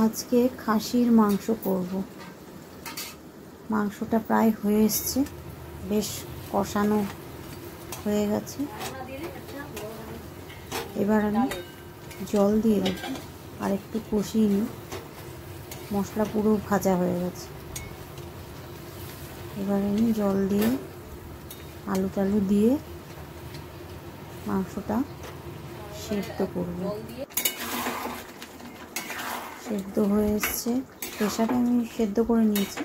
আজকে খাসির মাংস করব। মাংসটা প্রায় হয়ে এসছে, বেশ কষানো হয়ে গেছে। এবার আমি জল দিয়ে দেব, আর একটু কষিয়ে নিই। মশলা পুরো ভাজা হয়ে গেছে। এবার আমি জল দিয়ে আলু টালু দিয়ে মাংসটা সেদ্ধ করব। সেদ্ধ হয়ে এসছে, প্রেসারে আমি সেদ্ধ করে নিয়েছি।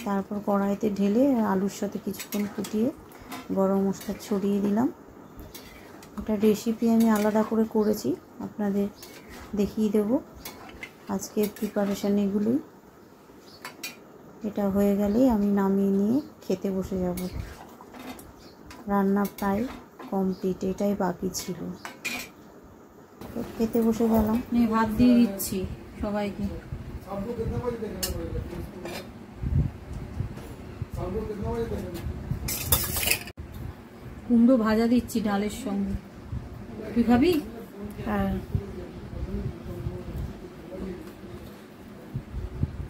তারপর কড়াইতে ঢেলে আলুর সাথে কিছুক্ষণ ফুটিয়ে গরম মশলা ছড়িয়ে দিলাম। একটা রেসিপি আমি আলাদা করে করেছি, আপনাদের দেখিয়ে দেব। আজকের প্রিপারেশান এগুলোই। এটা হয়ে গেলেই আমি নামিয়ে নিয়ে খেতে বসে যাব। রান্না প্রায় কমপ্লিট, এটাই বাকি ছিল। খেতে বসে গেলাম। ভাত দিয়ে দিচ্ছি সবাইকে। কুমড়ো ভাজা দিচ্ছি ডালের সঙ্গে। তুই খাবি? হ্যাঁ।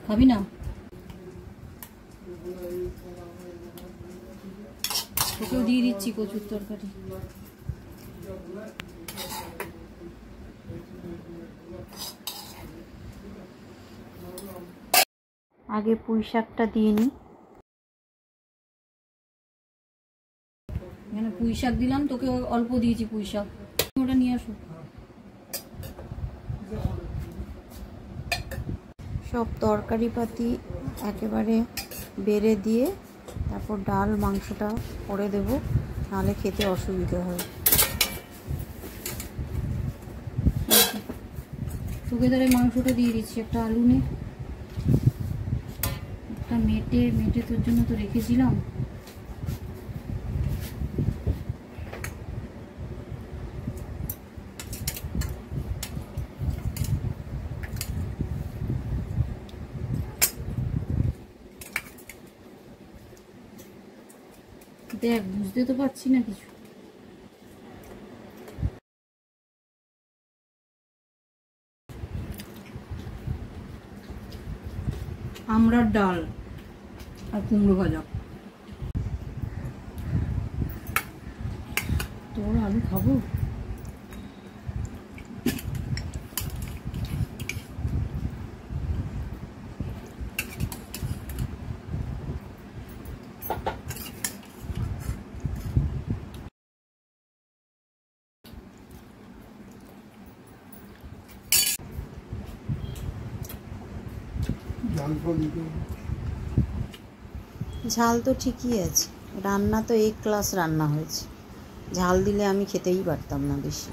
খাবি না? তোকেও দিয়ে দিচ্ছি কচুর তরকারি। আগে পুঁই শাকটা দিয়ে নিই। এখানে পুঁই শাক দিলাম, তোকে অল্প দিয়েছি পুঁই শাক, ওটা নিয়ে আসো। সব তরকারি পাতি একেবারে বেড়ে দিয়ে তারপর ডাল মাংসটা করে দেব, নাহলে খেতে অসুবিধা হয়। তোকে তাহলে মাংসটা দিয়ে দিচ্ছি। একটা আলু নে, একটা মেটে তোর জন্য তো রেখেছিলাম। দেখ, বুঝতে তো পারছি না কিছু। আমড়ার ডাল আর কুমড়ো ভাজা। তোর আলু খাবো? ঝাল তো ঠিকই আছে, রান্না তো এক ক্লাস রান্না হয়েছে। ঝাল দিলে আমি খেতেই পারতাম না বেশি।